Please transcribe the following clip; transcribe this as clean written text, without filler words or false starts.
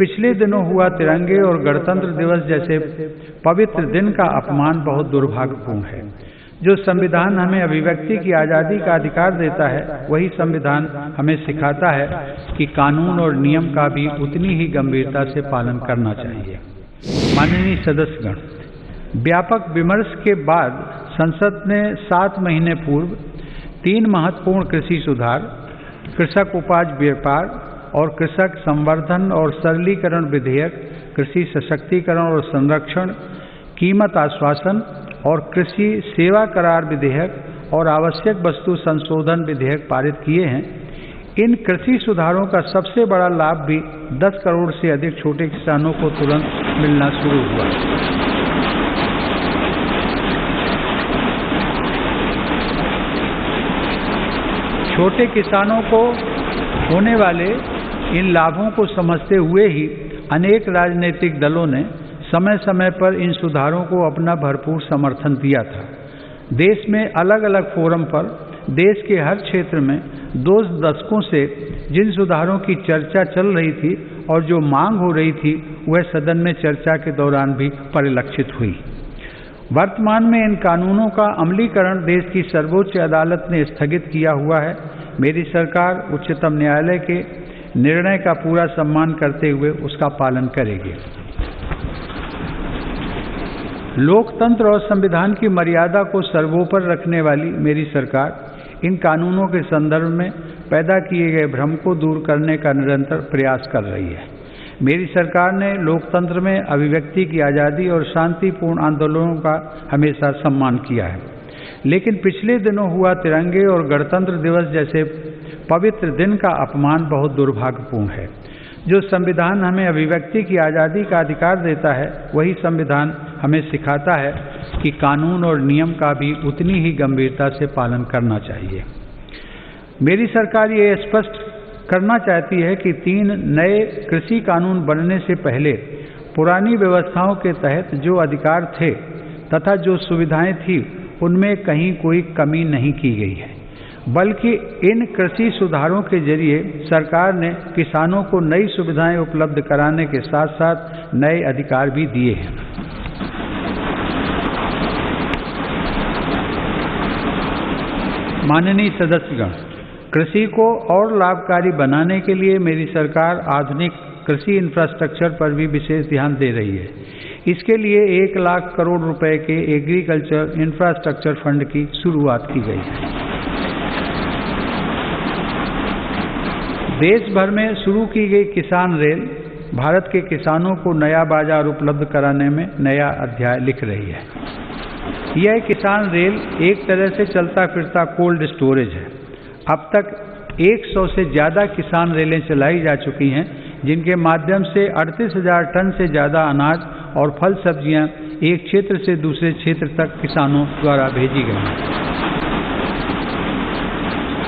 पिछले दिनों हुआ तिरंगे और गणतंत्र दिवस जैसे पवित्र दिन का अपमान बहुत दुर्भाग्यपूर्ण है। जो संविधान हमें अभिव्यक्ति की आज़ादी का अधिकार देता है, वही संविधान हमें सिखाता है कि कानून और नियम का भी उतनी ही गंभीरता से पालन करना चाहिए। माननीय सदस्यगण, व्यापक विमर्श के बाद संसद ने 7 महीने पूर्व 3 महत्वपूर्ण कृषि सुधार, कृषक उपज व्यापार और कृषक संवर्धन और सरलीकरण विधेयक, कृषि सशक्तिकरण और संरक्षण, कीमत आश्वासन और कृषि सेवा करार विधेयक और आवश्यक वस्तु संशोधन विधेयक पारित किए हैं। इन कृषि सुधारों का सबसे बड़ा लाभ भी 10 करोड़ से अधिक छोटे किसानों को तुरंत मिलना शुरू हुआ। छोटे किसानों को होने वाले इन लाभों को समझते हुए ही अनेक राजनीतिक दलों ने समय समय पर इन सुधारों को अपना भरपूर समर्थन दिया था। देश में अलग अलग फोरम पर देश के हर क्षेत्र में 2 दशकों से जिन सुधारों की चर्चा चल रही थी और जो मांग हो रही थी, वह सदन में चर्चा के दौरान भी परिलक्षित हुई। वर्तमान में इन कानूनों का अमलीकरण देश की सर्वोच्च अदालत ने स्थगित किया हुआ है। मेरी सरकार उच्चतम न्यायालय के निर्णय का पूरा सम्मान करते हुए उसका पालन करेगी। लोकतंत्र और संविधान की मर्यादा को सर्वोपरि रखने वाली मेरी सरकार इन कानूनों के संदर्भ में पैदा किए गए भ्रम को दूर करने का निरंतर प्रयास कर रही है। मेरी सरकार ने लोकतंत्र में अभिव्यक्ति की आज़ादी और शांतिपूर्ण आंदोलनों का हमेशा सम्मान किया है, लेकिन पिछले दिनों हुआ तिरंगे और गणतंत्र दिवस जैसे पवित्र दिन का अपमान बहुत दुर्भाग्यपूर्ण है। जो संविधान हमें अभिव्यक्ति की आज़ादी का अधिकार देता है, वही संविधान हमें सिखाता है कि कानून और नियम का भी उतनी ही गंभीरता से पालन करना चाहिए। मेरी सरकार ये स्पष्ट करना चाहती है कि 3 नए कृषि कानून बनने से पहले पुरानी व्यवस्थाओं के तहत जो अधिकार थे तथा जो सुविधाएं थी, उनमें कहीं कोई कमी नहीं की गई है, बल्कि इन कृषि सुधारों के जरिए सरकार ने किसानों को नई सुविधाएं उपलब्ध कराने के साथ साथ नए अधिकार भी दिए हैं। माननीय सदस्यगण, कृषि को और लाभकारी बनाने के लिए मेरी सरकार आधुनिक कृषि इंफ्रास्ट्रक्चर पर भी विशेष ध्यान दे रही है। इसके लिए 1 लाख करोड़ रुपए के एग्रीकल्चर इंफ्रास्ट्रक्चर फंड की शुरुआत की गई है। देश भर में शुरू की गई किसान रेल भारत के किसानों को नया बाजार उपलब्ध कराने में नया अध्याय लिख रही है। यह किसान रेल एक तरह से चलता फिरता कोल्ड स्टोरेज है। अब तक 100 से ज़्यादा किसान रेलें चलाई जा चुकी हैं, जिनके माध्यम से 38,000 टन से ज़्यादा अनाज और फल सब्जियां एक क्षेत्र से दूसरे क्षेत्र तक किसानों द्वारा भेजी गई हैं।